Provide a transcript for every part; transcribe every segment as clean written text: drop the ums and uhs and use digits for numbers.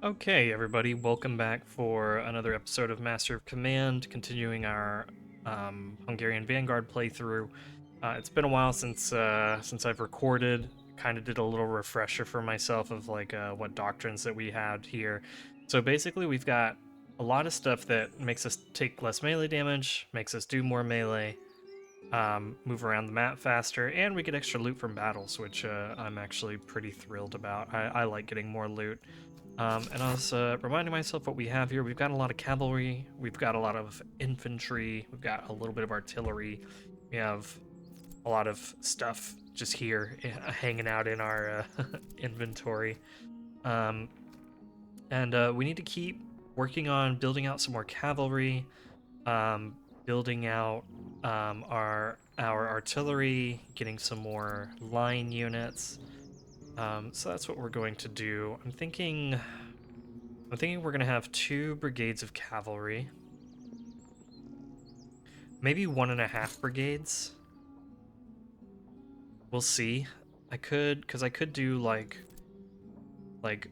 Okay, everybody, welcome back for another episode of Master of Command, continuing our Hungarian Vanguard playthrough. It's been a while since I've recorded. Kind of did a little refresher for myself of what doctrines that we had here. So basically, we've got a lot of stuff that makes us take less melee damage, makes us do more melee, move around the map faster, and we get extra loot from battles, which I'm actually pretty thrilled about. I like getting more loot. And I was reminding myself what we have here. We've got a lot of cavalry, we've got a lot of infantry, we've got a little bit of artillery, we have a lot of stuff just here hanging out in our inventory. Um, and we need to keep working on building out some more cavalry, building out our artillery, getting some more line units. So that's what we're going to do. I'm thinking we're gonna have 2 brigades of cavalry, maybe 1.5 brigades. We'll see. Cause I could do like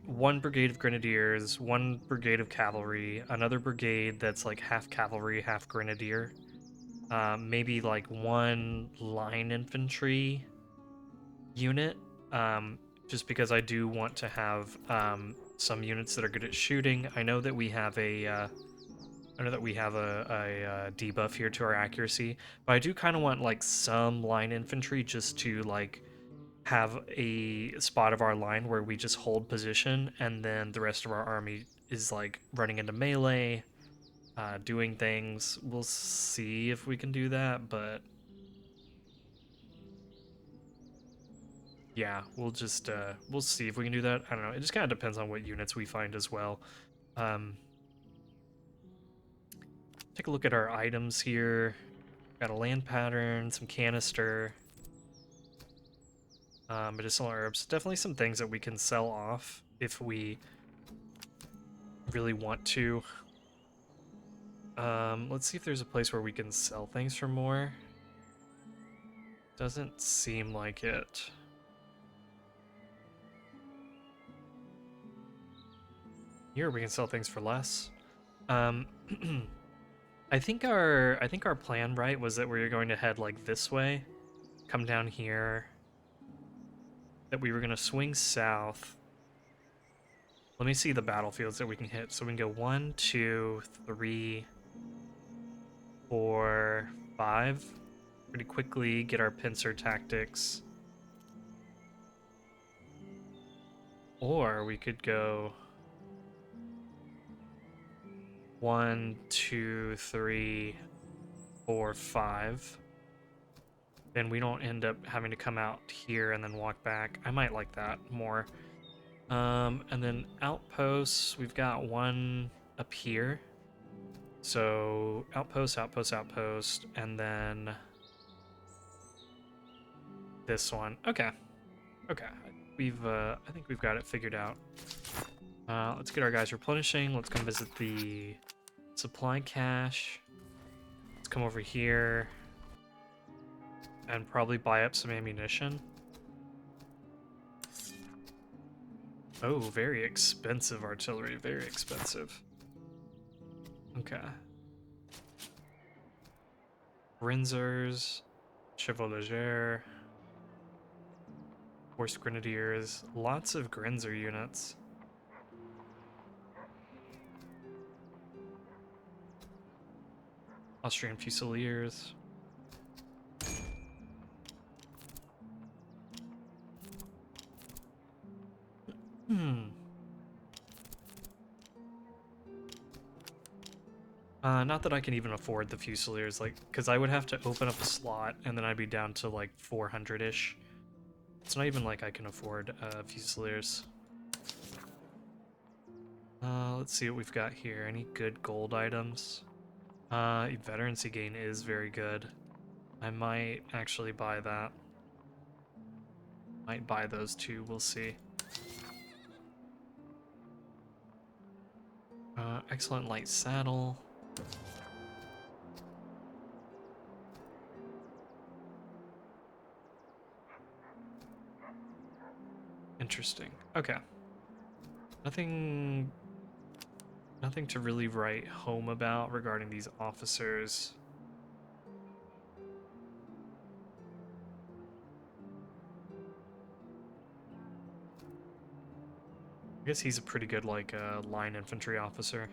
1 brigade of grenadiers, 1 brigade of cavalry, another brigade that's like half cavalry, half grenadier. Maybe like 1 line infantry unit. Just because I do want to have some units that are good at shooting. I know that we have a debuff here to our accuracy, but I do kind of want like some line infantry just to like have a spot of our line where we just hold position, and then the rest of our army is like running into melee, doing things. We'll see if we can do that, but yeah, we'll see if we can do that. I don't know. It just kind of depends on what units we find as well. Um, Take a look at our items here. Got a land pattern, some canister, medicinal herbs. Definitely some things that we can sell off if we really want to. Let's see if there's a place where we can sell things for more. Doesn't seem like it. Here we can sell things for less. Um, I think our plan, right, was that we were going to head like this way, come down here, that we were going to swing south. Let me see the battlefields that we can hit. So we can go 1, 2, 3, 4, 5. Pretty quickly get our pincer tactics. Or we could go 1, 2, 3, 4, 5. Then we don't end up having to come out here and then walk back. I might like that more. And then outposts, we've got one up here. So outpost, outpost, outpost, and then this one. Okay. Okay. I think we've got it figured out. Let's get our guys replenishing. Let's come visit the supply cache. Let's come over here and probably buy up some ammunition. Oh, very expensive artillery. Very expensive. Okay. Grinzers, Chevaulegers, Horse Grenadiers, lots of Grinzer units. Austrian Fusiliers. Not that I can even afford the Fusiliers, like, because I would have to open up a slot, and then I'd be down to, like, 400-ish. It's not even like I can afford, Fusiliers. Let's see what we've got here. Any good gold items? Veterancy gain is very good. I might actually buy that. Might buy those two, we'll see. Excellent light saddle. Interesting. Okay. Nothing to really write home about regarding these officers. I guess he's a pretty good, like, line infantry officer.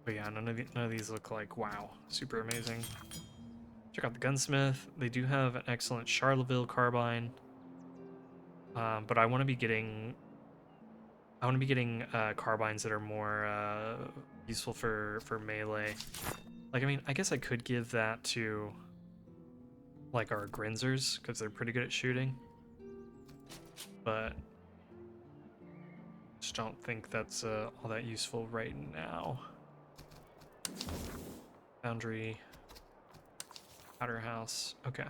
But yeah, none of these look like, wow, super amazing. Check out the gunsmith. They do have an excellent Charleville carbine. But I want to be getting carbines that are more useful for melee. Like, I mean, I guess I could give that to like our Grinzers because they're pretty good at shooting, but just don't think that's all that useful right now. Foundry, powder house. Okay.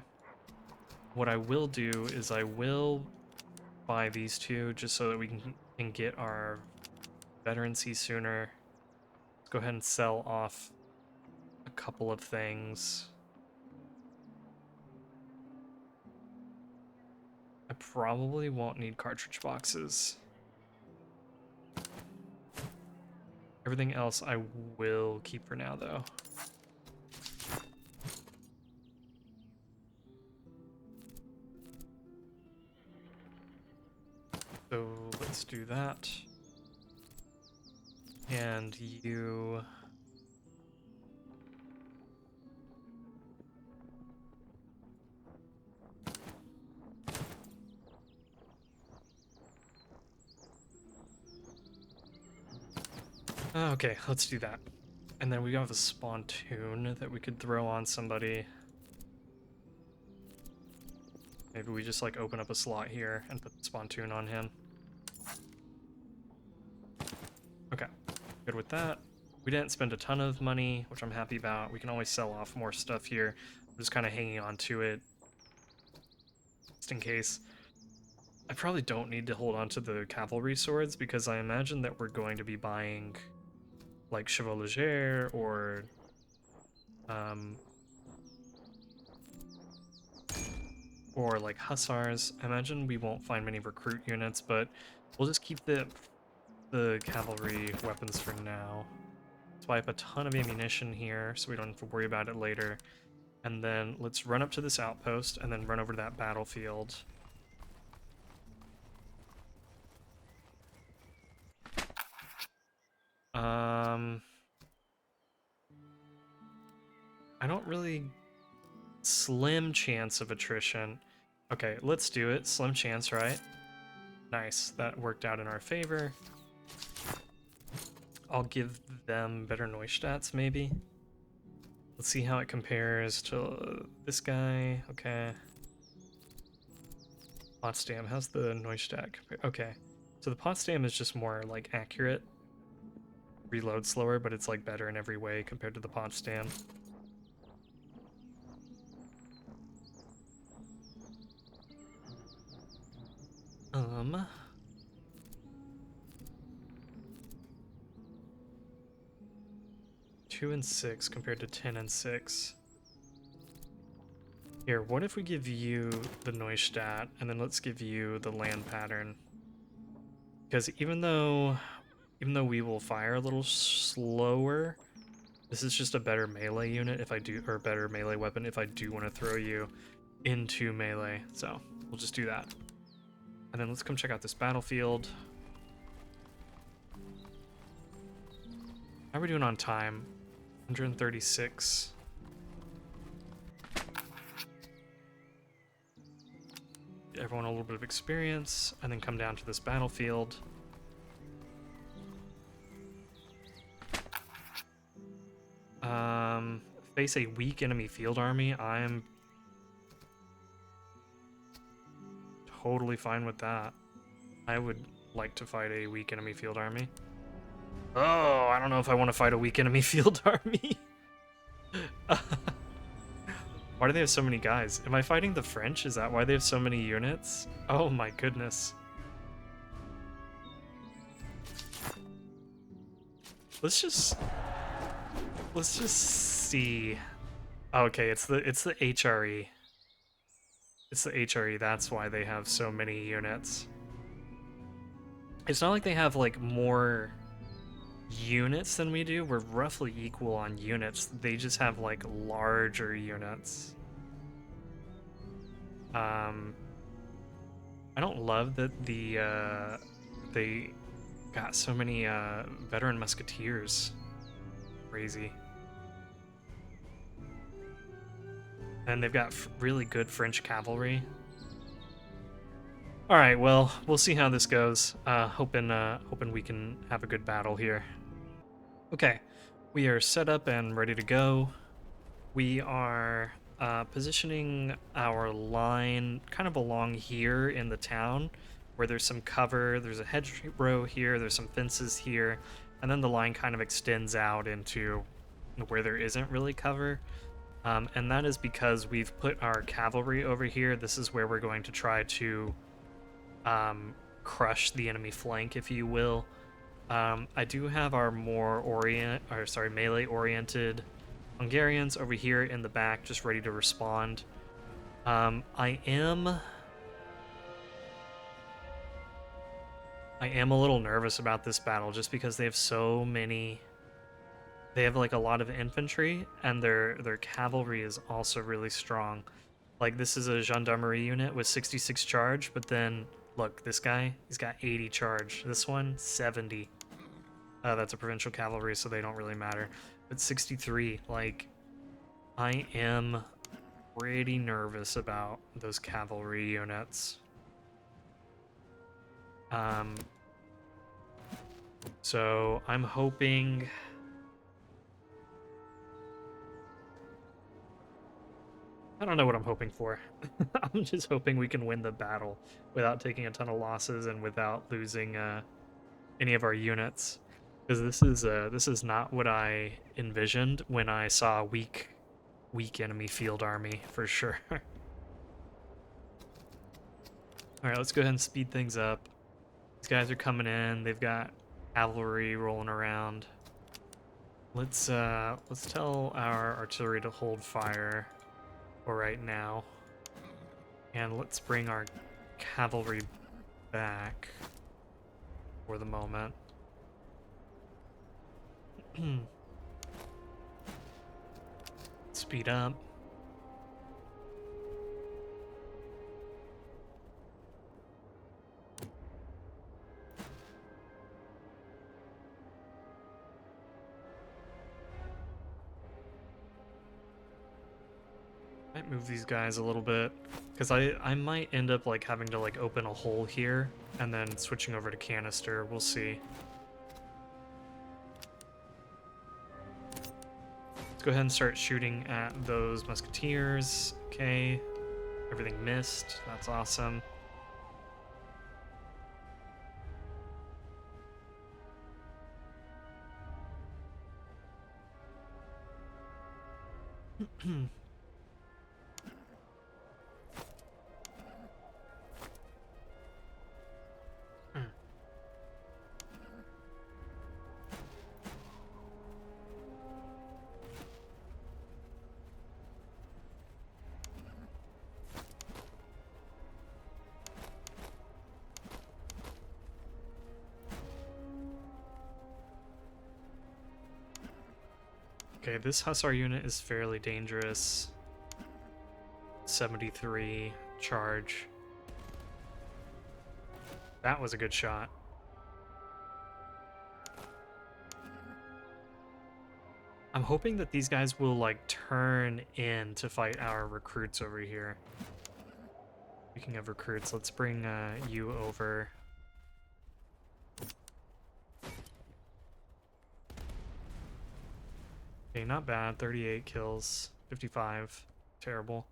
What I will do is I will buy these two just so that we can get our veterancy sooner. Let's go ahead and sell off a couple of things. I probably won't need cartridge boxes. Everything else I will keep for now, though. So let's do that. And you... Okay, let's do that. And then we have a spontoon that we could throw on somebody. Maybe we just like open up a slot here and put the spontoon on him. Okay, good with that. We didn't spend a ton of money, which I'm happy about. We can always sell off more stuff here. I'm just kind of hanging on to it just in case. I probably don't need to hold on to the cavalry swords because I imagine that we're going to be buying like Chevaux Légers or like hussars. I imagine we won't find many recruit units, but we'll just keep the cavalry weapons for now. Let's buy up a ton of ammunition here so we don't have to worry about it later. And then let's run up to this outpost and then run over to that battlefield. I don't really... Slim chance of attrition. Okay, let's do it. Slim chance, right? Nice. That worked out in our favor. I'll give them better Neustats, maybe. Let's see how it compares to this guy. Okay. Potsdam, how's the Neustadt compare? Okay. So the Potsdam is just more, like, accurate. Reload slower, but it's, like, better in every way compared to the Potsdam. 2 and 6 compared to 10 and 6. Here, what if we give you the Neustadt, and then let's give you the land pattern? Because even though we will fire a little slower, this is just a better melee unit if I do, or better melee weapon if I do want to throw you into melee. So we'll just do that. And then let's come check out this battlefield. How are we doing on time? 136. Get everyone a little bit of experience, and then come down to this battlefield. Face a weak enemy field army. I'm totally fine with that. I would like to fight a weak enemy field army. Oh, I don't know if I want to fight a weak enemy field army. Why do they have so many guys? Am I fighting the French? Is that why they have so many units? Oh my goodness. Let's just see. Okay, it's the HRE. It's the HRE, that's why they have so many units. It's not like they have like more units than we do. We're roughly equal on units. They just have like larger units. I don't love that they got so many veteran musketeers. Crazy. And they've got really good French cavalry. All right, well, we'll see how this goes. Hoping we can have a good battle here. Okay, we are set up and ready to go. We are positioning our line kind of along here in the town, where there's some cover. There's a hedgerow here. There's some fences here, and then the line kind of extends out into where there isn't really cover. And that is because we've put our cavalry over here. This is where we're going to try to crush the enemy flank, if you will. I do have our more melee-oriented Hungarians over here in the back, just ready to respond. I am a little nervous about this battle, just because they have so many. They have like a lot of infantry, and their cavalry is also really strong. Like, this is a gendarmerie unit with 66 charge, but then look, this guy, he's got 80 charge. This one, 70. That's a provincial cavalry, so they don't really matter. But 63, like, I am pretty nervous about those cavalry units. So I'm hoping. I don't know what I'm hoping for. I'm just hoping we can win the battle without taking a ton of losses and without losing any of our units. Because this is not what I envisioned when I saw a weak enemy field army, for sure. Alright, let's go ahead and speed things up. These guys are coming in, they've got cavalry rolling around. Let's tell our artillery to hold fire for right now. And let's bring our cavalry back for the moment. Speed up. Might move these guys a little bit, because I might end up like having to like open a hole here and then switching over to canister. We'll see. Let's go ahead and start shooting at those musketeers. Okay, everything missed. That's awesome. Okay, this Hussar unit is fairly dangerous. 73 charge. That was a good shot. I'm hoping that these guys will like turn in to fight our recruits over here. Speaking of recruits, let's bring you over. Okay, not bad. 38 kills, 55. Terrible.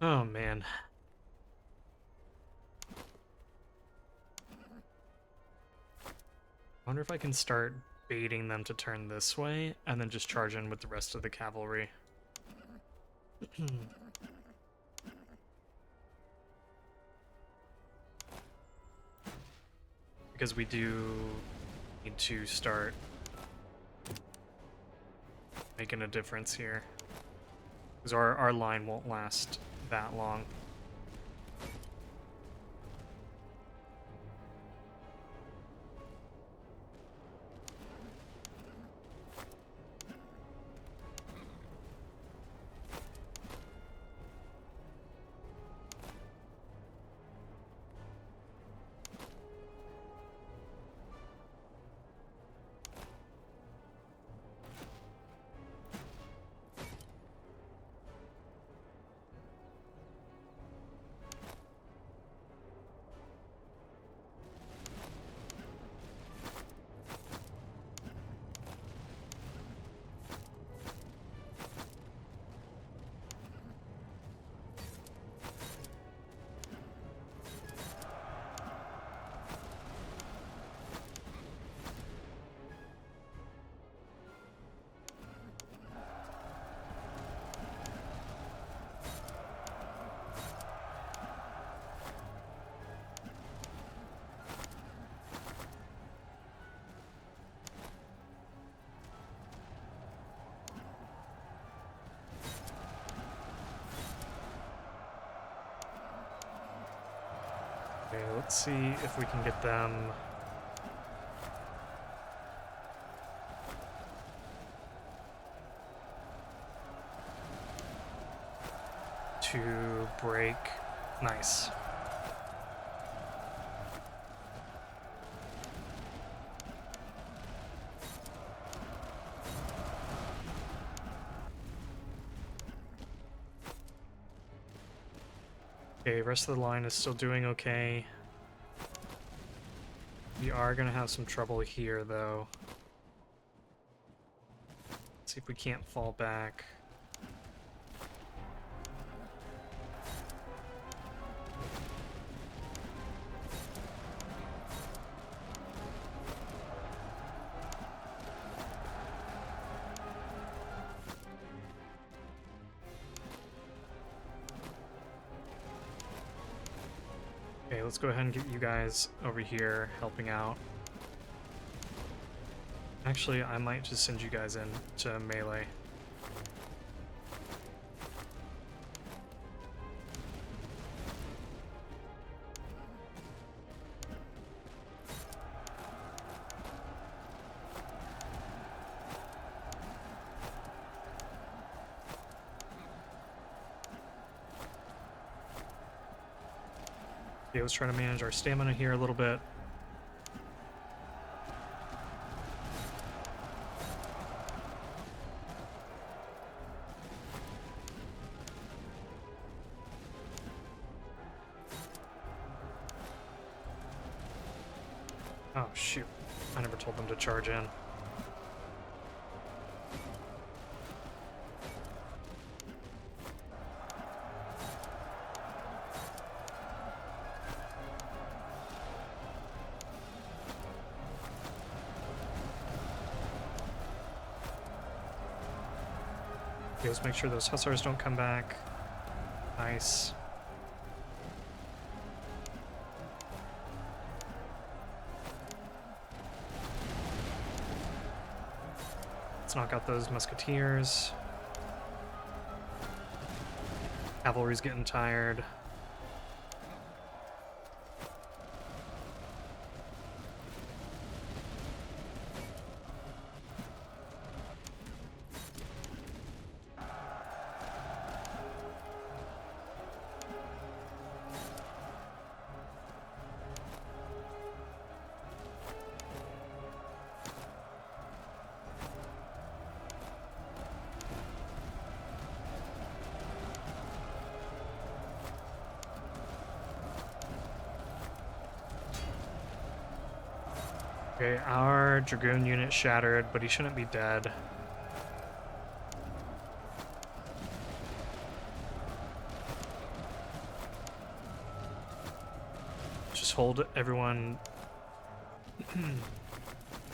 Oh man. I wonder if I can start baiting them to turn this way and then just charge in with the rest of the cavalry. Because we do need to start making a difference here. Because our line won't last that long. Okay, let's see if we can get them to break. Nice. Okay, rest of the line is still doing okay. We are gonna have some trouble here, though. Let's see if we can't fall back. Okay, let's go ahead and get you guys over here helping out. Actually, I might just send you guys in to melee. Okay, let's try to manage our stamina here a little bit. Oh, shoot. I never told them to charge in. Okay, let's make sure those hussars don't come back. Nice. Let's knock out those musketeers. Cavalry's getting tired. Okay, our Dragoon unit shattered, but he shouldn't be dead. just hold everyone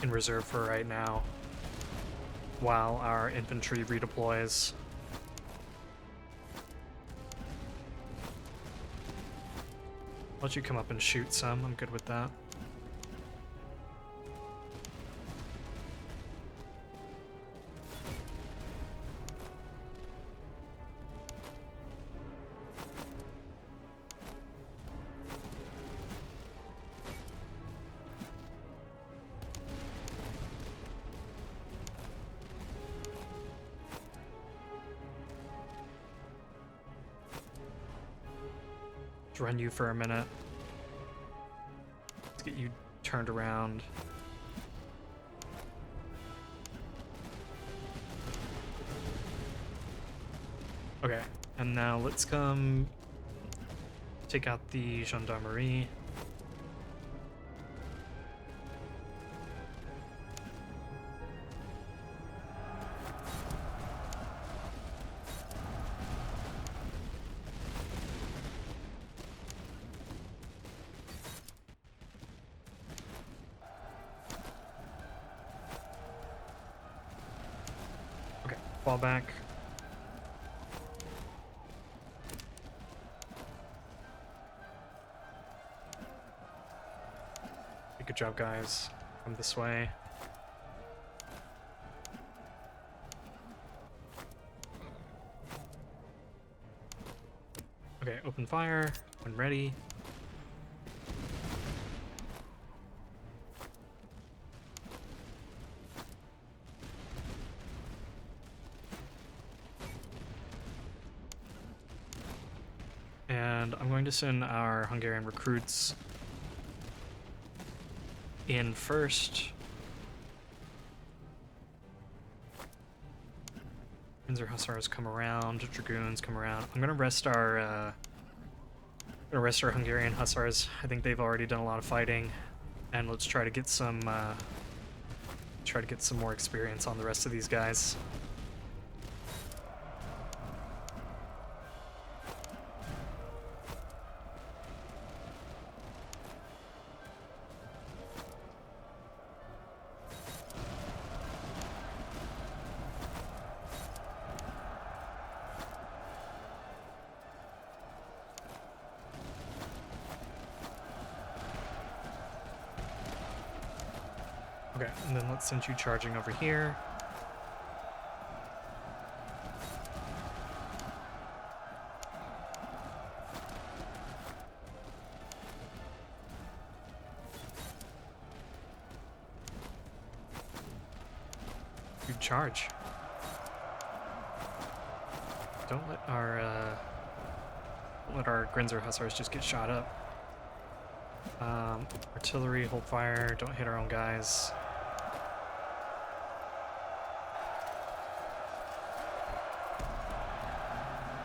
in reserve for right now while our infantry redeploys. I'll let you come up and shoot some. I'm good with that. Run you for a minute. Let's get you turned around. Okay, and now let's come take out the gendarmerie. Fall back. Good job, guys. Come this way. Okay, open fire when ready. And I'm going to send our Hungarian recruits in first. Windsor Hussars come around, Dragoons come around. I'm gonna rest our Hungarian Hussars. I think they've already done a lot of fighting, and let's try to get some more experience on the rest of these guys. Okay, and then let's send you charging over here. You charge. Don't let our Grinzer Hussars just get shot up. Artillery, hold fire, don't hit our own guys.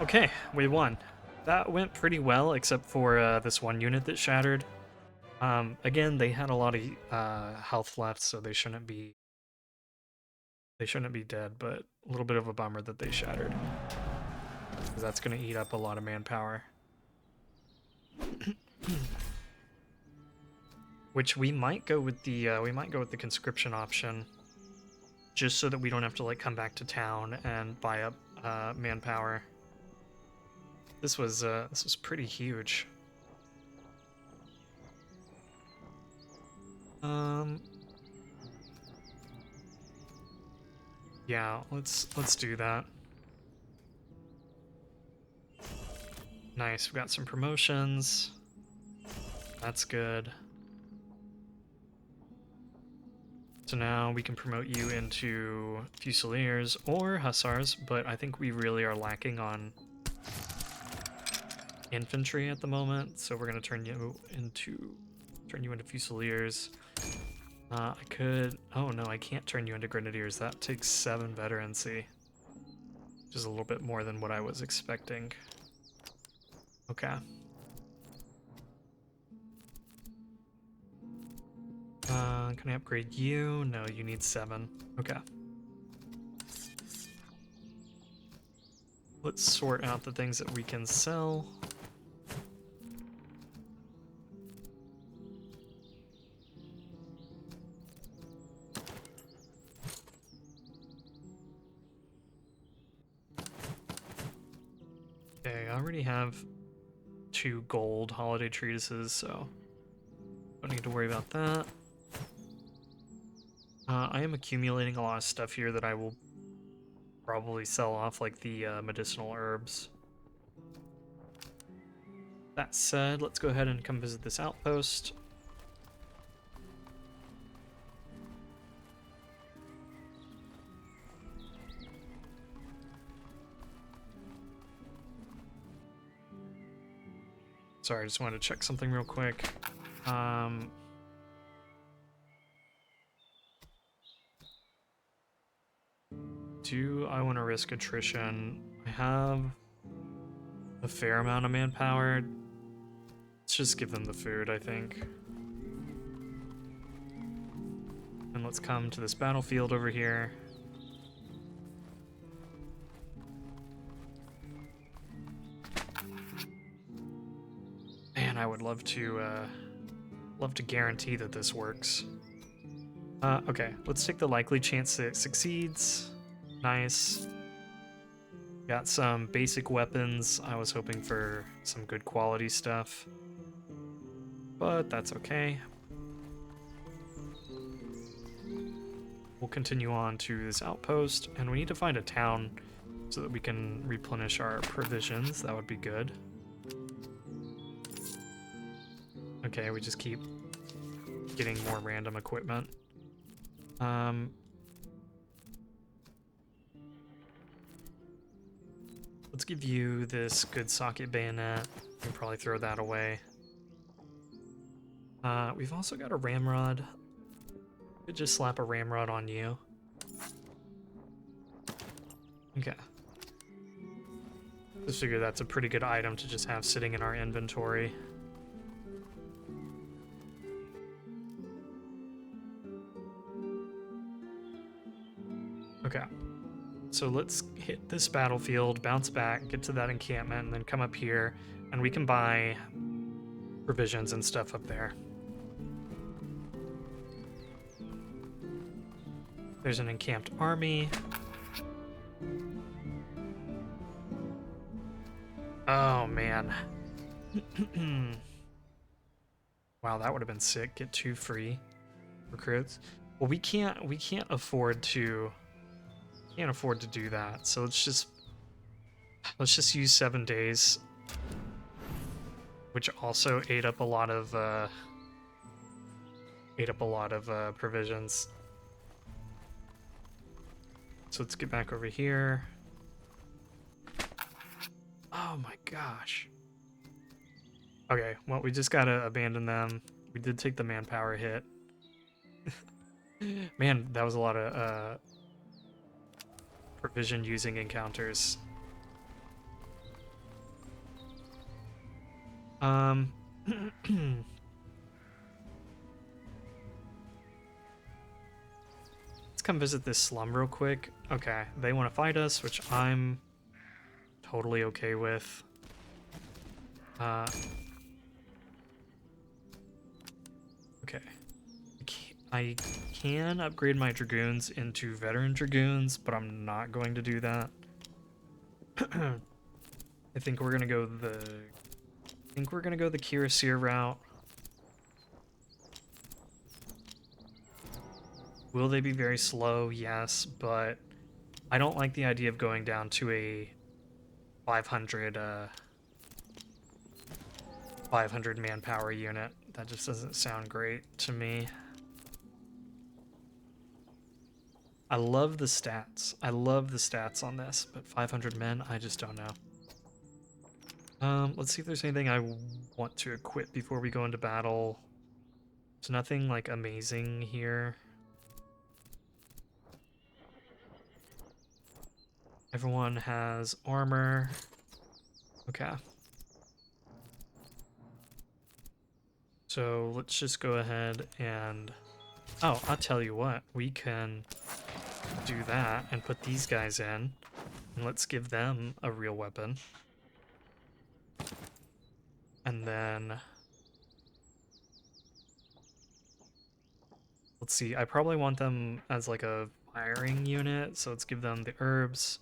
Okay, we won. That went pretty well, except for this one unit that shattered. Again, they had a lot of health left, so they shouldn't be dead, but a little bit of a bummer that they shattered, because that's going to eat up a lot of manpower. Which we might go with the conscription option, just so that we don't have to like come back to town and buy up manpower. This was pretty huge. Yeah, let's do that. Nice, we got some promotions. That's good. So now we can promote you into Fusiliers or Hussars, but I think we really are lacking on infantry at the moment, so we're gonna turn you into Fusiliers. I could. Oh no, I can't turn you into Grenadiers. That takes 7 veterancy, which is a little bit more than what I was expecting. Okay. Can I upgrade you? No, you need 7. Okay. Let's sort out the things that we can sell. Okay, I already have 2 gold holiday treatises, so don't need to worry about that. I am accumulating a lot of stuff here that I will probably sell off, like the medicinal herbs. That said, let's go ahead and come visit this outpost. Sorry, I just wanted to check something real quick. Do I want to risk attrition? I have a fair amount of manpower. Let's just give them the food, I think. And let's come to this battlefield over here. Man, I would love to guarantee that this works. Okay, let's take the likely chance that it succeeds. Nice. Got some basic weapons. I was hoping for some good quality stuff, but that's okay. We'll continue on to this outpost, and we need to find a town so that we can replenish our provisions. That would be good. Okay, we just keep getting more random equipment. Let's give you this good socket bayonet. We can probably throw that away. We've also got a ramrod. Could just slap a ramrod on you. Okay. Just figure that's a pretty good item to just have sitting in our inventory. Okay. So let's hit this battlefield, bounce back, get to that encampment, and then come up here, and we can buy provisions and stuff up there. There's an encamped army. Oh, man. Wow, that would have been sick. Get 2 free recruits. Well, we can't afford to do that. So let's just use 7 days, which also ate up a lot of provisions. So let's get back over here. Oh my gosh. Okay, well, we just gotta abandon them. We did take the manpower hit. Man, that was a lot of provision using encounters. Let's come visit this slum real quick. Okay, they want to fight us, which I'm totally okay with. Okay. I can upgrade my dragoons into veteran dragoons, but I'm not going to do that. I think we're gonna go the Kirasir route. Will they be very slow? Yes, but I don't like the idea of going down to a 500 manpower unit. That just doesn't sound great to me. I love the stats. I love the stats on this, but 500 men, I just don't know. Let's see if there's anything I want to equip before we go into battle. There's nothing like amazing here. Everyone has armor. Okay. So let's just go ahead and... Oh, I'll tell you what. We can do that and put these guys in. And let's give them a real weapon. And then... Let's see. I probably want them as like a firing unit. So let's give them the herbs.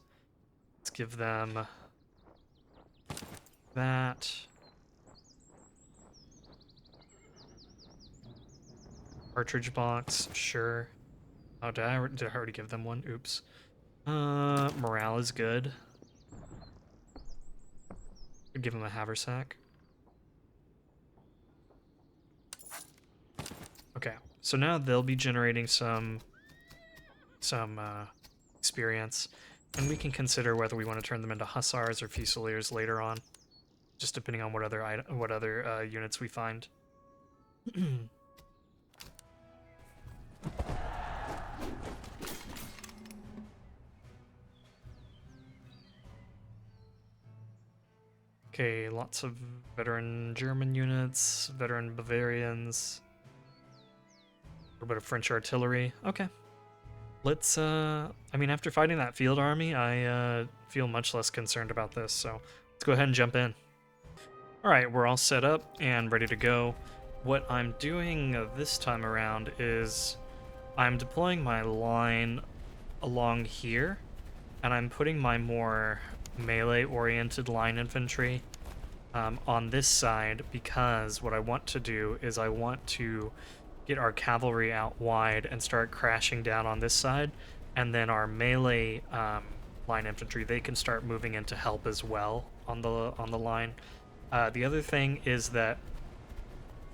Let's give them that. Cartridge box, sure. Oh, did I already give them one? Oops. Morale is good. Could give them a haversack. Okay, so now they'll be generating some experience, and we can consider whether we want to turn them into hussars or fusiliers later on, just depending on what other units we find. Okay, lots of veteran German units, veteran Bavarians, a little bit of French artillery. Okay. Let's, I mean, after fighting that field army, I feel much less concerned about this, so let's go ahead and jump in. Alright, we're all set up and ready to go. What I'm doing this time around is I'm deploying my line along here, and I'm putting my more melee-oriented line infantry on this side, because what I want to do is I want to get our cavalry out wide and start crashing down on this side, and then our melee line infantry, they can start moving in to help as well on the line. The other thing is that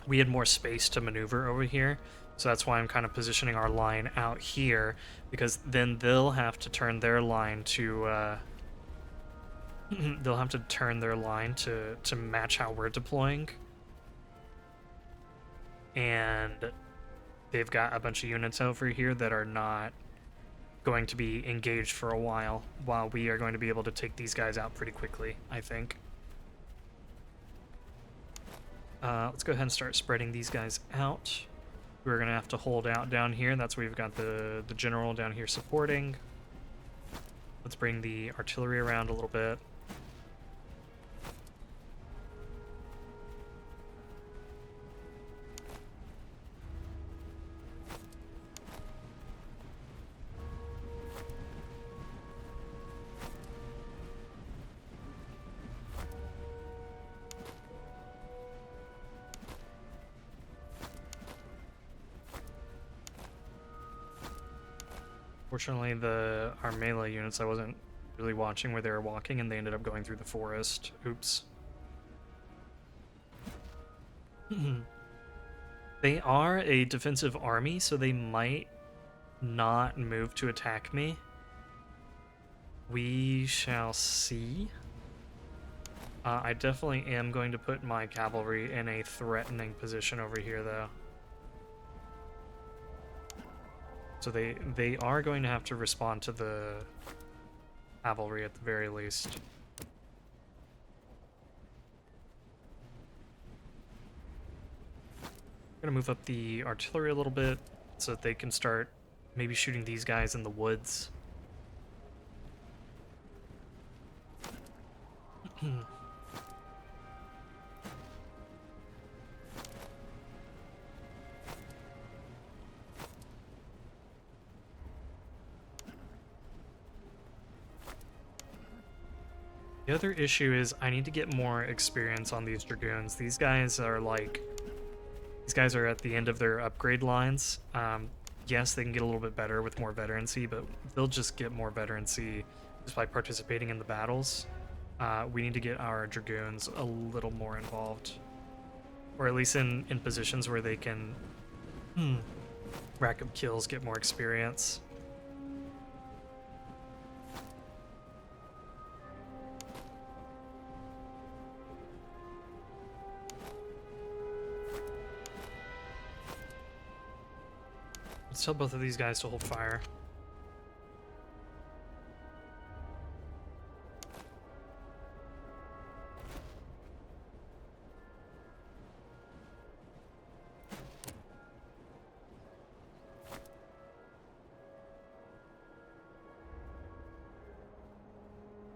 we had more space to maneuver over here, so that's why I'm kind of positioning our line out here, because then they'll have to turn their line to to match how we're deploying. And they've got a bunch of units over here that are not going to be engaged for a while we are going to be able to take these guys out pretty quickly, I think. Let's go ahead and start spreading these guys out. We're going to have to hold out down here. That's where we've got the general down here supporting. Let's bring the artillery around a little bit. Fortunately, our melee units, I wasn't really watching where they were walking, and they ended up going through the forest. Oops. They are a defensive army, so they might not move to attack me. We shall see. I definitely am going to put my cavalry in a threatening position over here, though. So they are going to have to respond to the cavalry at the very least. I'm gonna move up the artillery a little bit so that they can start maybe shooting these guys in the woods. The other issue is I need to get more experience on these dragoons. These guys are at the end of their upgrade lines. Yes, they can get a little bit better with more veterancy, but they'll just get more veterancy just by participating in the battles. We need to get our dragoons a little more involved, or at least in positions where they can rack up kills, get more experience. Let's tell both of these guys to hold fire.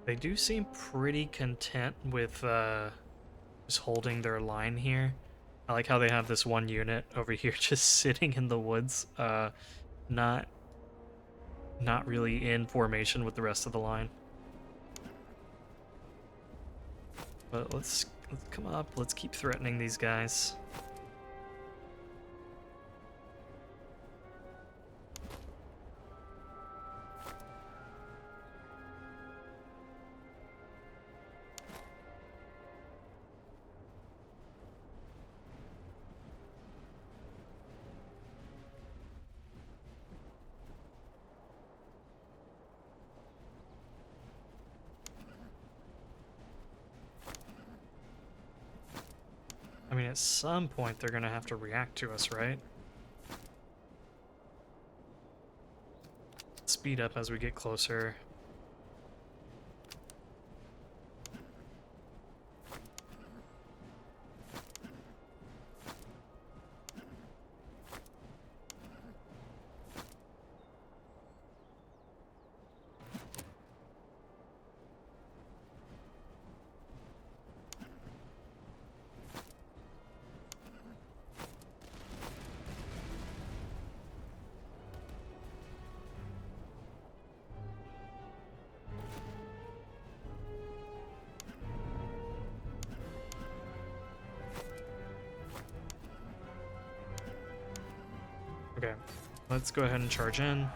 They do seem pretty content with just holding their line here. I like how they have this one unit over here just sitting in the woods, not really in formation with the rest of the line. But let's come up. Let's keep threatening these guys. I mean, at some point they're gonna have to react to us, right? Speed up as we get closer. Okay, let's go ahead and charge in.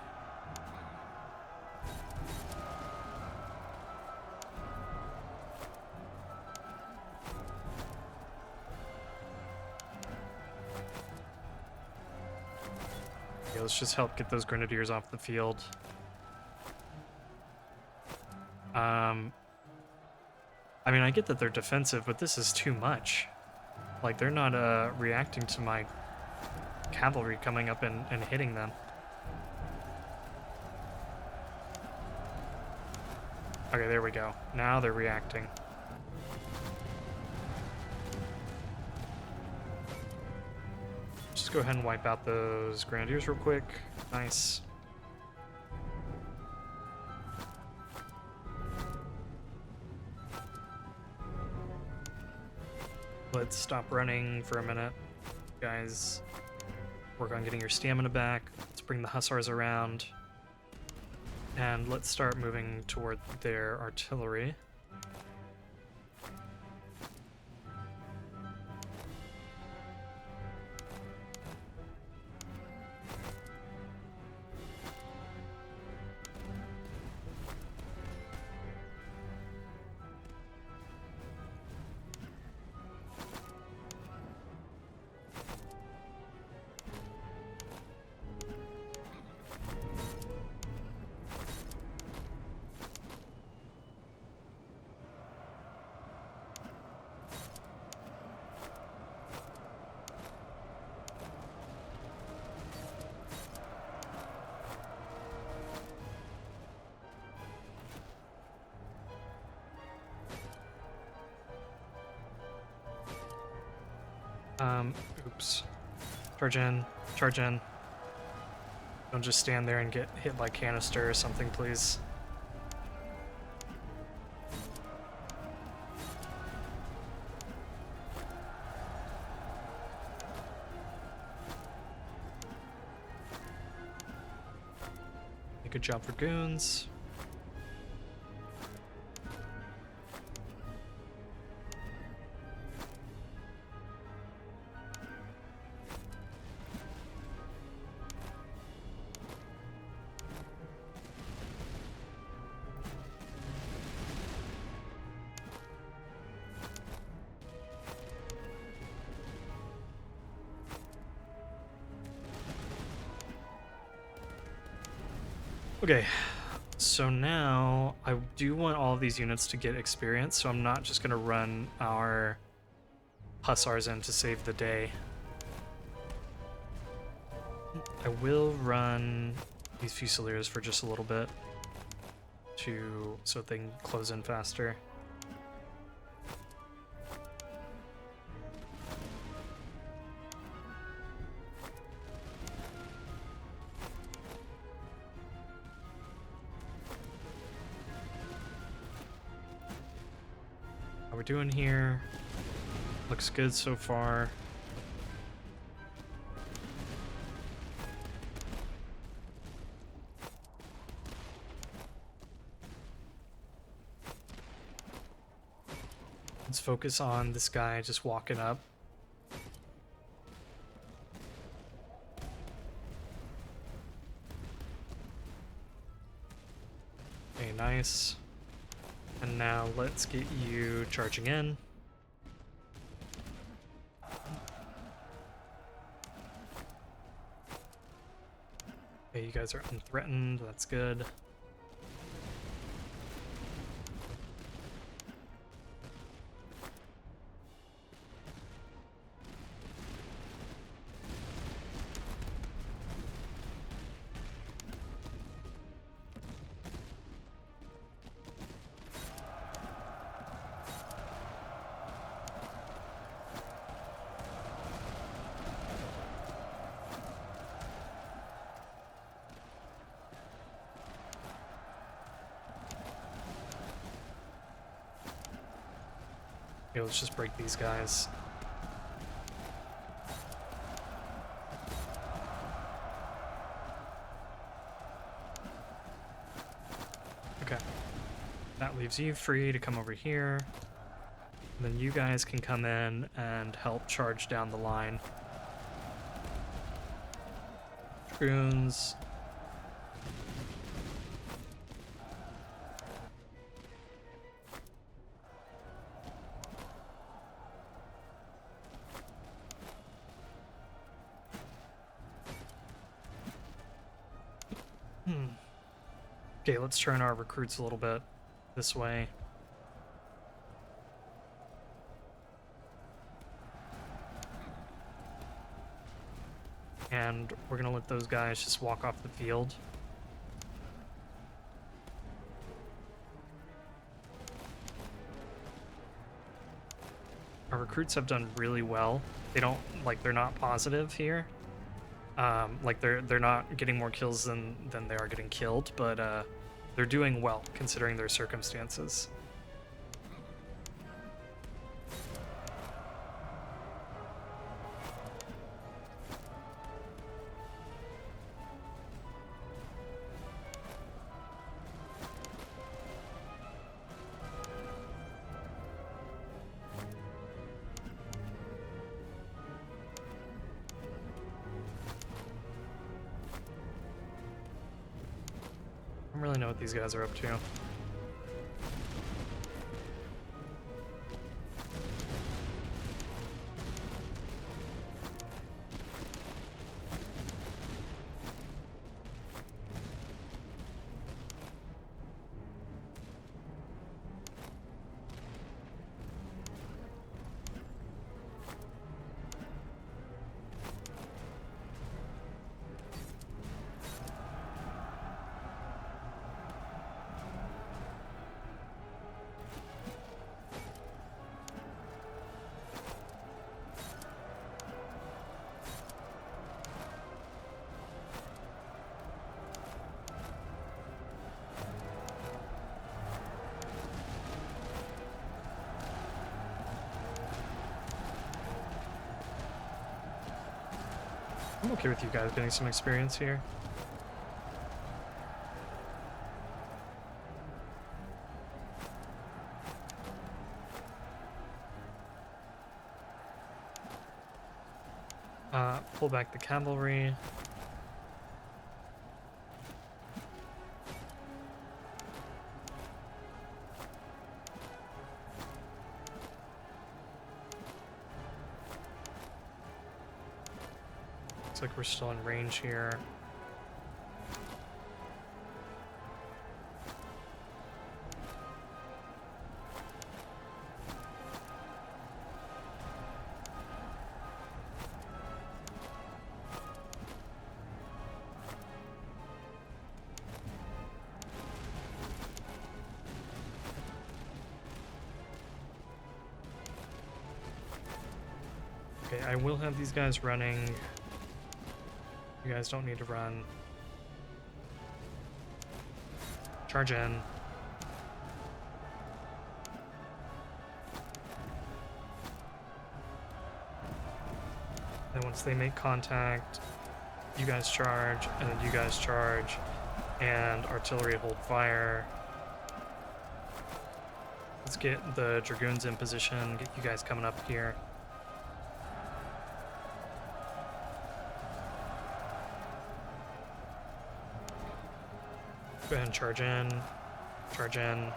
Yeah, let's just help get those grenadiers off the field. I mean, I get that they're defensive, but this is too much. Like, they're not reacting to my cavalry coming up and hitting them. Okay, there we go. Now they're reacting. Just go ahead and wipe out those grenadiers real quick. Nice. Let's stop running for a minute. Guys, work on getting your stamina back. Let's bring the hussars around. And let's start moving toward their artillery. Oops. Charge in, charge in. Don't just stand there and get hit by canister or something, please. Good job for goons. Okay, so now I do want all of these units to get experience, so I'm not just going to run our hussars in to save the day. I will run these fusiliers for just a little bit so they can close in faster. How we're doing here? Looks good so far. Let's focus on this guy just walking up. Okay, nice. And now let's get you charging in. Okay, you guys are unthreatened, that's good. Okay, let's just break these guys. Okay. That leaves you free to come over here. And then you guys can come in and help charge down the line. Dragoons. Okay, let's turn our recruits a little bit this way. And we're gonna let those guys just walk off the field. Our recruits have done really well. They don't, like, they're not positive here. Like they're not getting more kills than they are getting killed, but they're doing well considering their circumstances. I don't really know what these guys are up to. I'm okay with you guys getting some experience here. Pull back the cavalry. Looks like we're still in range here. Okay, I will have these guys running. You guys don't need to run. Charge in. Then once they make contact, you guys charge, and then you guys charge, and artillery hold fire. Let's get the Dragoons in position, get you guys coming up here. Go ahead and charge in. Charge in.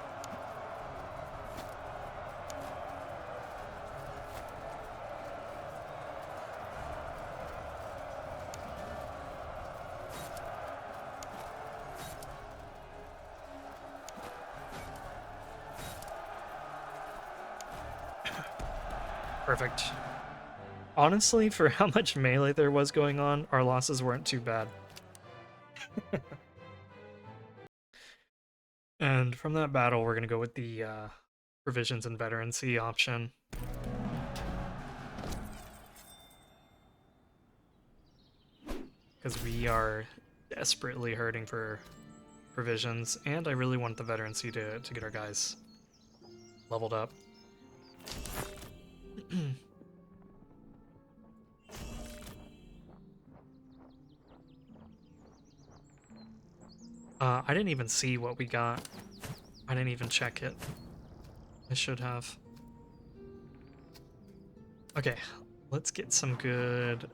Perfect. Honestly, for how much melee there was going on, our losses weren't too bad. And from that battle, we're going to go with the provisions and veterancy option. Because we are desperately hurting for provisions, and I really want the veterancy to get our guys leveled up. I didn't even see what we got. I didn't even check it. I should have. Okay, let's get some good...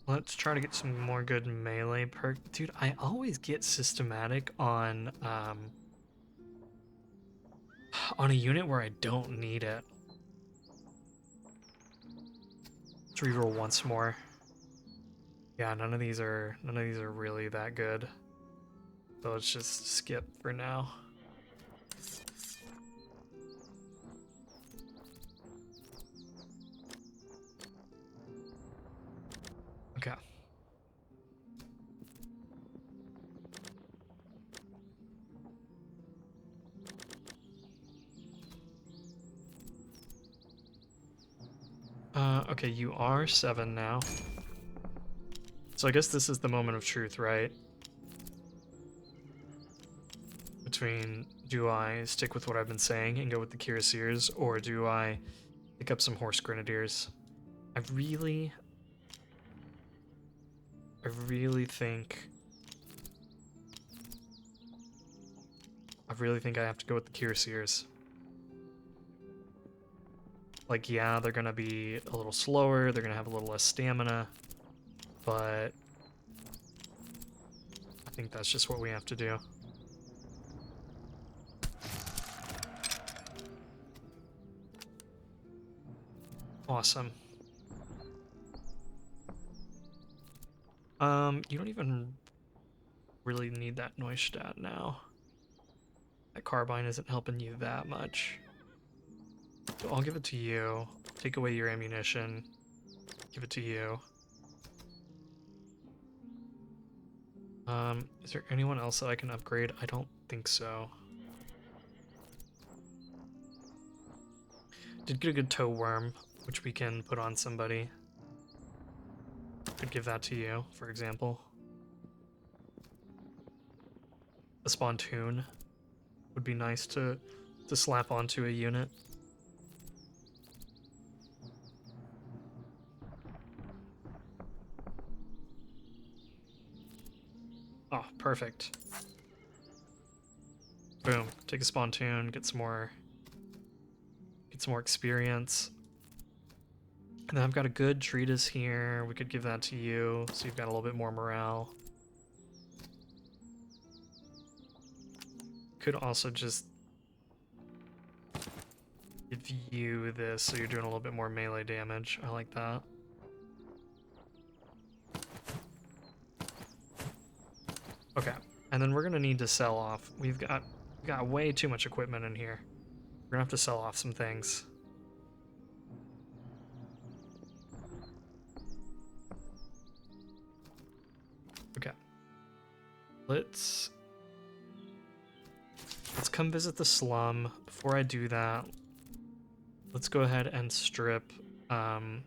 Let's try to get some more good melee perk. Dude, I always get systematic on a unit where I don't need it. Let's reroll once more. Yeah, none of these are really that good. So let's just skip for now. Okay. Okay, you are 7 now. So I guess this is the moment of truth, right? Between, do I stick with what I've been saying and go with the cuirassiers, or do I pick up some horse grenadiers? I really think I have to go with the cuirassiers. Like, yeah, they're gonna be a little slower, they're gonna have a little less stamina, but I think that's just what we have to do. Awesome. You don't even really need that Neustadt now. That carbine isn't helping you that much. So I'll give it to you. Take away your ammunition. Give it to you. Is there anyone else that I can upgrade? I don't think so. Did get a good tow worm, which we can put on somebody. Could give that to you, for example. A spontoon would be nice to slap onto a unit. Oh, perfect. Boom. Take a spontoon, get some more experience. And then I've got a good treatise here. We could give that to you, so you've got a little bit more morale. Could also just give you this, so you're doing a little bit more melee damage. I like that. Okay, and then we're gonna need to sell off. We've got way too much equipment in here. We're gonna have to sell off some things. Okay. Let's come visit the slum. Before I do that, let's go ahead and strip some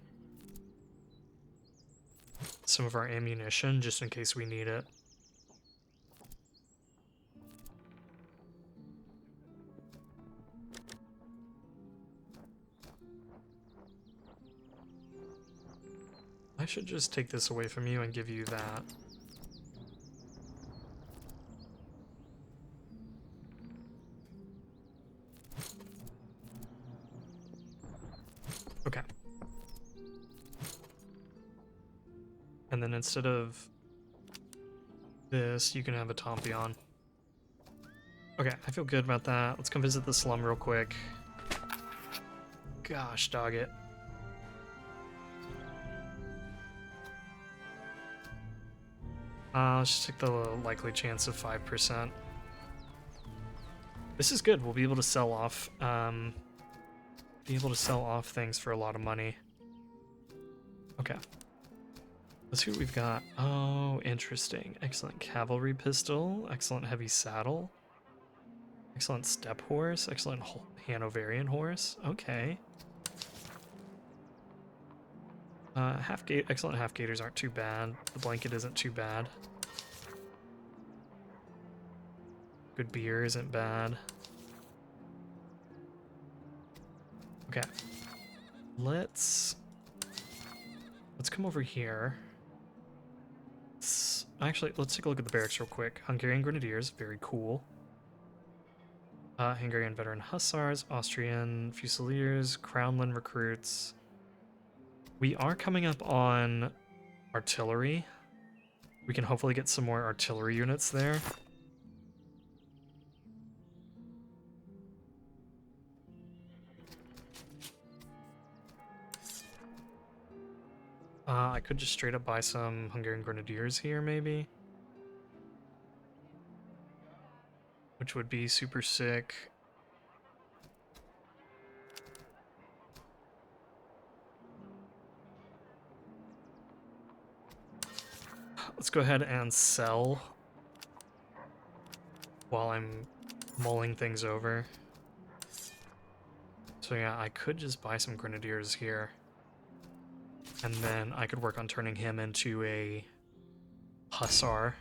of our ammunition just in case we need it. I should just take this away from you and give you that. And then instead of this, you can have a Tompion. Okay, I feel good about that. Let's come visit the slum real quick. Gosh, dog it. Let's just take the likely chance of 5%. This is good. We'll be able to sell off, things for a lot of money. Okay. Let's see what we've got. Oh, interesting. Excellent cavalry pistol. Excellent heavy saddle. Excellent step horse. Excellent Hanoverian horse. Okay. Excellent half gators aren't too bad. The blanket isn't too bad. Good beer isn't bad. Okay. Let's come over here. Let's take a look at the barracks real quick. Hungarian Grenadiers, very cool. Hungarian Veteran Hussars, Austrian Fusiliers, Crownland Recruits. We are coming up on artillery. We can hopefully get some more artillery units there. I could just straight up buy some Hungarian Grenadiers here, maybe. Which would be super sick. Let's go ahead and sell while I'm mulling things over. So yeah, I could just buy some Grenadiers here. And then I could work on turning him into a Hussar.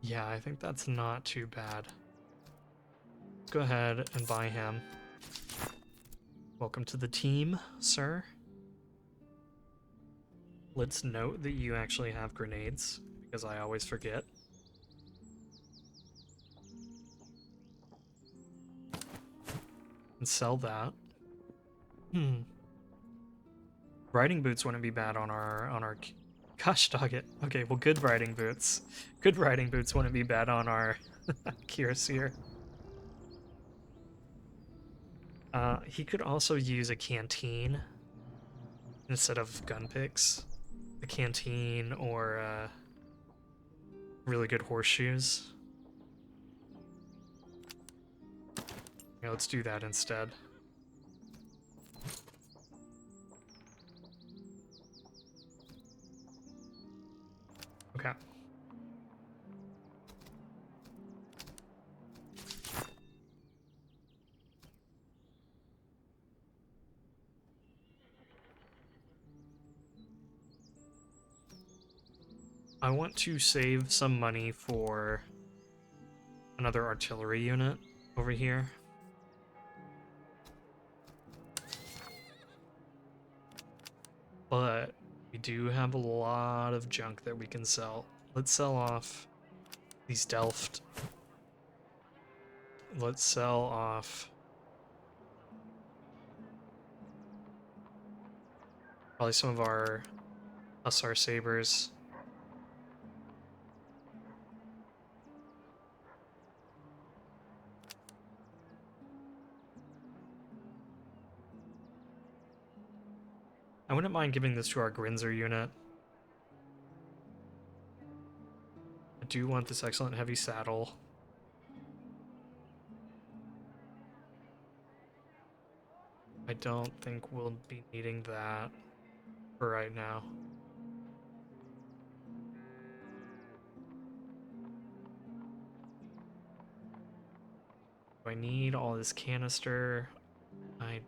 Yeah, I think that's not too bad. Let's go ahead and buy him. Welcome to the team, sir. Let's note that you actually have grenades, because I always forget. And sell that. Riding boots wouldn't be bad on our gosh dog it. Okay, well, good riding boots. Good riding boots wouldn't be bad on our Cuirassier. He could also use a canteen instead of gun picks. A canteen or really good horseshoes. Yeah, let's do that instead. Okay. I want to save some money for another artillery unit over here. But we do have a lot of junk that we can sell. Let's sell off these Delft. Let's sell off probably some of our Hussar Sabers. I wouldn't mind giving this to our Grinzer unit. I do want this excellent heavy saddle. I don't think we'll be needing that for right now. Do I need all this canister? I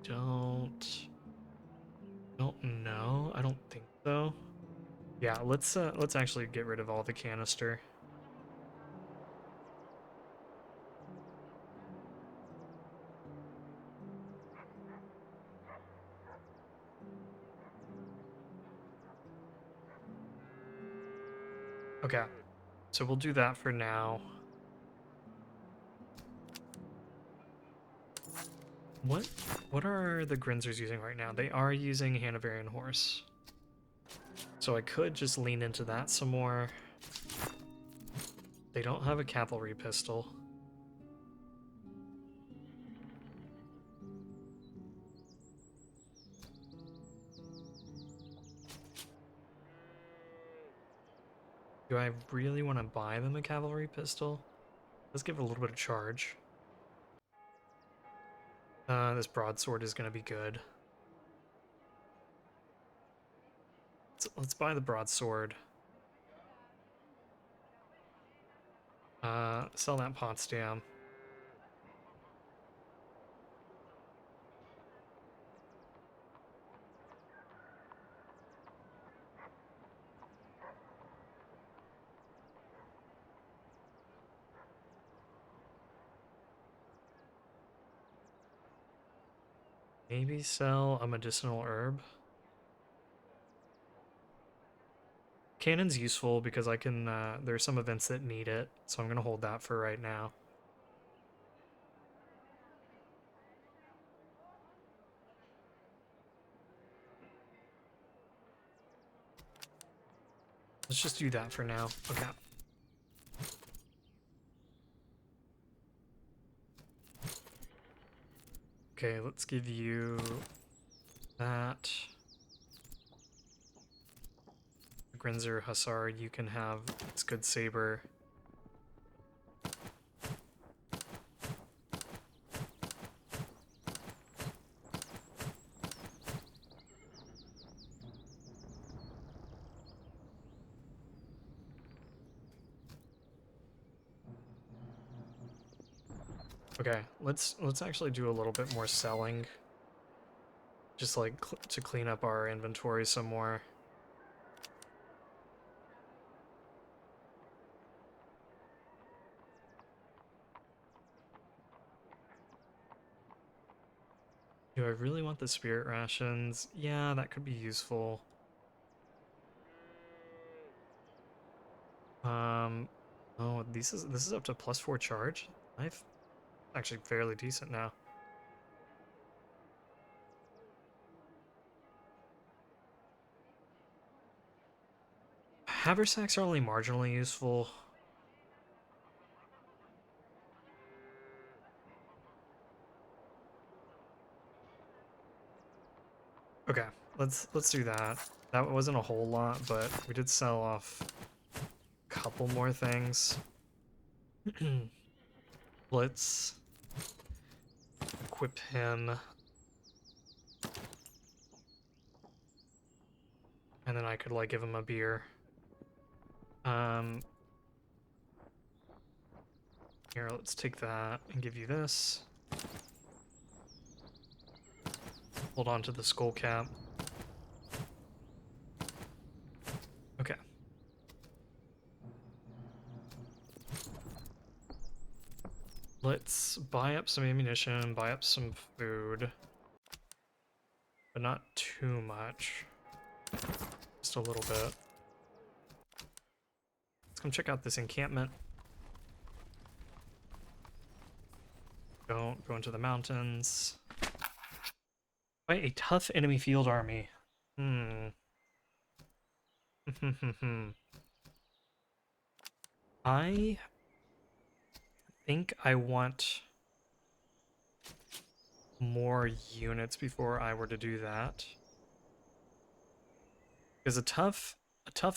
don't know. I don't think so. Yeah, let's actually get rid of all the canister. Okay. so we'll do that for now. What are the Grinzers using right now? They are using Hanoverian Horse. So I could just lean into that some more. They don't have a cavalry pistol. Do I really want to buy them a cavalry pistol? Let's give it a little bit of charge. This broadsword is going to be good. Let's buy the broadsword. Sell that Potsdam. Maybe sell a medicinal herb. Cannon's useful because I can, there's some events that need it, so I'm going to hold that for right now. Let's just do that for now. Okay. Okay, let's give you that. Grinzer Hussar, you can have this good saber. Okay, let's actually do a little bit more selling. Just like to clean up our inventory some more. Do I really want the spirit rations? Yeah, that could be useful. Oh, this is up to +4 charge. I've actually fairly decent now. Haversacks are only marginally useful. Okay, let's do that. That wasn't a whole lot, but we did sell off a couple more things. Let's equip him. And then I could like give him a beer. Here, let's take that and give you this. Hold on to the skull cap. Okay. Let's buy up some ammunition, buy up some food. But not too much. Just a little bit. Let's come check out this encampment. Don't go into the mountains. Fight a tough enemy field army. I think I want more units before I were to do that. Because a tough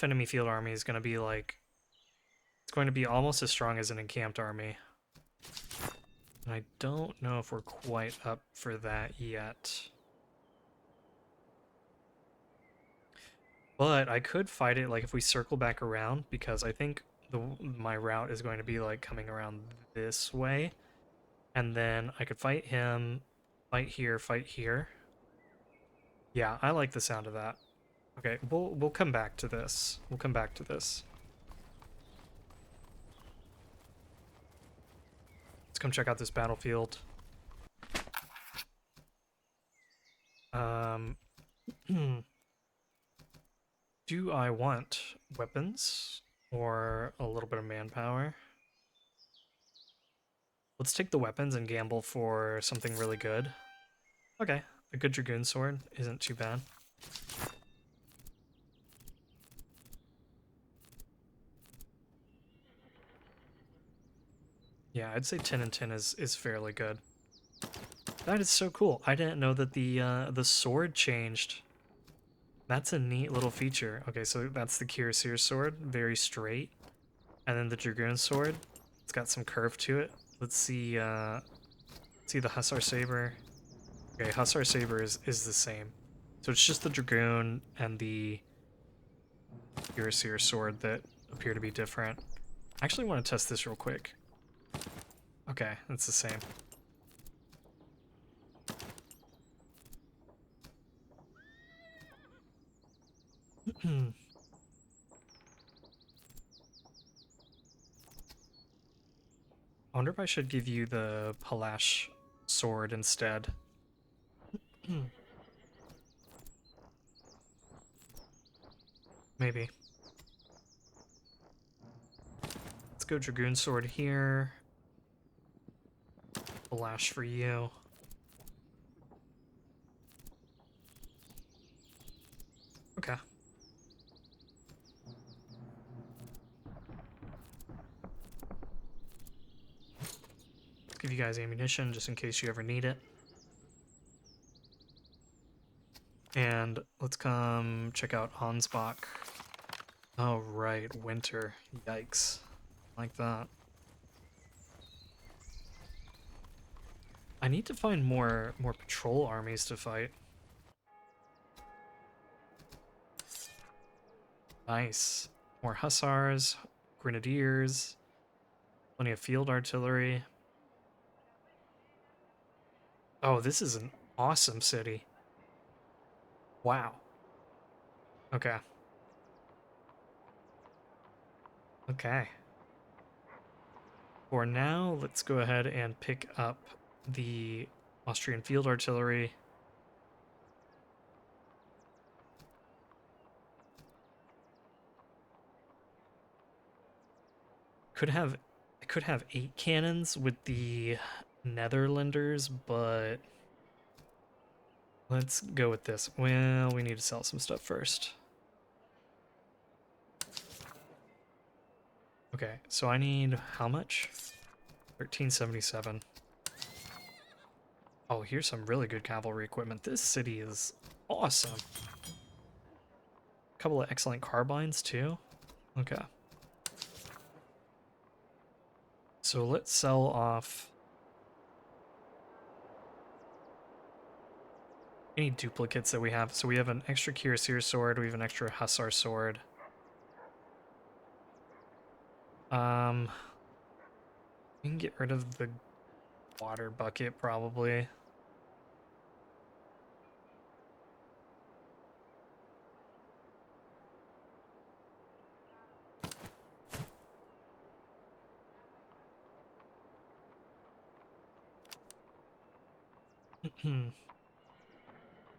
enemy field army is going to be like, it's going to be almost as strong as an encamped army. And I don't know if we're quite up for that yet. But I could fight it like if we circle back around, because I think my route is going to be like coming around this way. And then I could fight him, fight here, fight here. Yeah, I like the sound of that. Okay, we'll come back to this. We'll come back to this. Let's come check out this battlefield. Do I want weapons? or a little bit of manpower. Let's take the weapons and gamble for something really good. Okay, a good Dragoon sword isn't too bad. Yeah, I'd say 10 and 10 is fairly good. That is so cool. I didn't know that the sword changed. That's a neat little feature. Okay, so that's the Cuirassier sword, very straight. And then the Dragoon sword, it's got some curve to it. Let's see the Hussar Saber. Okay, Hussar Saber is the same. So it's just the Dragoon and the Cuirassier sword that appear to be different. I actually want to test this real quick. Okay, it's the same. I wonder if I should give you the Palash sword instead. Maybe. Let's go Dragoon sword here. Palash for you. Okay. Let's give you guys ammunition just in case you ever need it. And let's come check out Ansbach. Oh, right, winter. Yikes. Like that. I need to find more patrol armies to fight. Nice. More hussars, grenadiers, plenty of field artillery. Oh, this is an awesome city. Wow. Okay. Okay. For now, let's go ahead and pick up the Austrian field artillery. I could have 8 cannons with the Netherlanders, but let's go with this. Well, we need to sell some stuff first. Okay, so I need how much? 1377. Oh, here's some really good cavalry equipment. This city is awesome. A couple of excellent carbines too. Okay. So let's sell off any duplicates that we have. So we have an extra Cuirassier sword, we have an extra Hussar sword. We can get rid of the water bucket probably.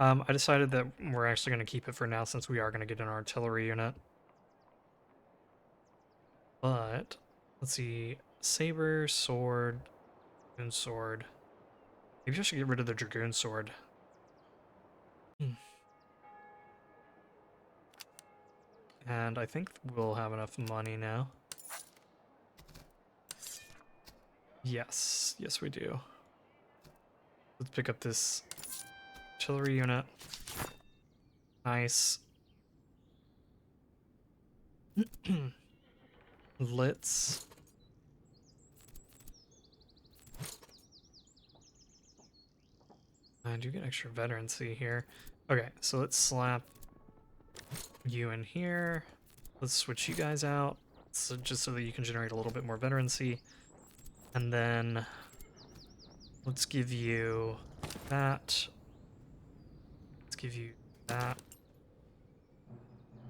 I decided that we're actually going to keep it for now since we are going to get an artillery unit. But, let's see, saber, sword, dragoon sword. Maybe I should get rid of the dragoon sword. And I think we'll have enough money now. Yes, yes we do. Let's pick up this artillery unit. Nice. Let's... I do get extra veterancy here. Okay, so let's slap you in here. Let's switch you guys out, so just so that you can generate a little bit more veterancy. And then let's give you that. Let's give you that.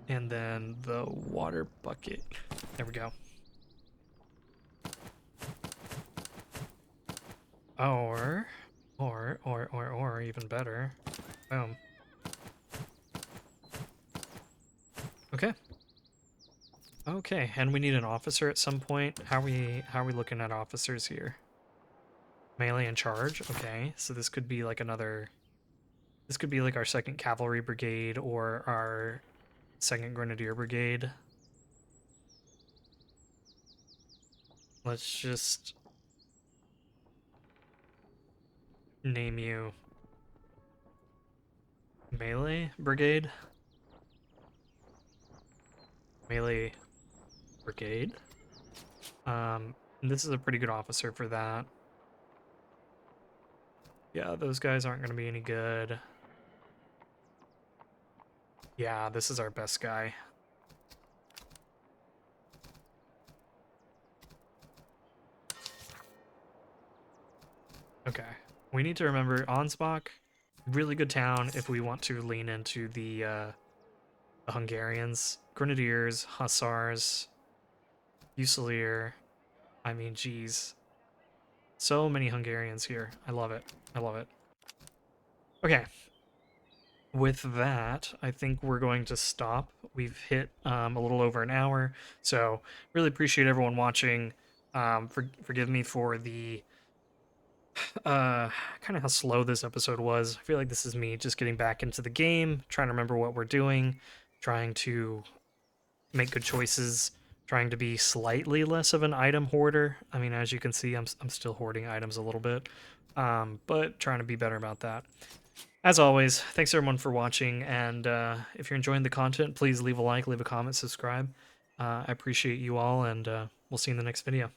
And then the water bucket. There we go. Or even better. Boom. Okay. Okay, and we need an officer at some point. How are we looking at officers here? Melee and charge. Okay, so this could be like another. This could be like our second cavalry brigade or our second grenadier brigade. Let's just name you melee brigade. Melee brigade. And this is a pretty good officer for that. Yeah, those guys aren't going to be any good. Yeah, this is our best guy. Okay. We need to remember Ansbach, really good town if we want to lean into the Hungarians. Grenadiers, Hussars, Fusilier. I mean, geez. So many Hungarians here. I love it. I love it. Okay. With that, I think we're going to stop. We've hit a little over an hour, so really appreciate everyone watching. Forgive me for the kind of how slow this episode was. I feel like this is me just getting back into the game, trying to remember what we're doing, trying to make good choices, trying to be slightly less of an item hoarder. I mean, as you can see, I'm still hoarding items a little bit, but trying to be better about that. As always, thanks everyone for watching, and if you're enjoying the content, please leave a like, leave a comment, subscribe. I appreciate you all, and we'll see you in the next video.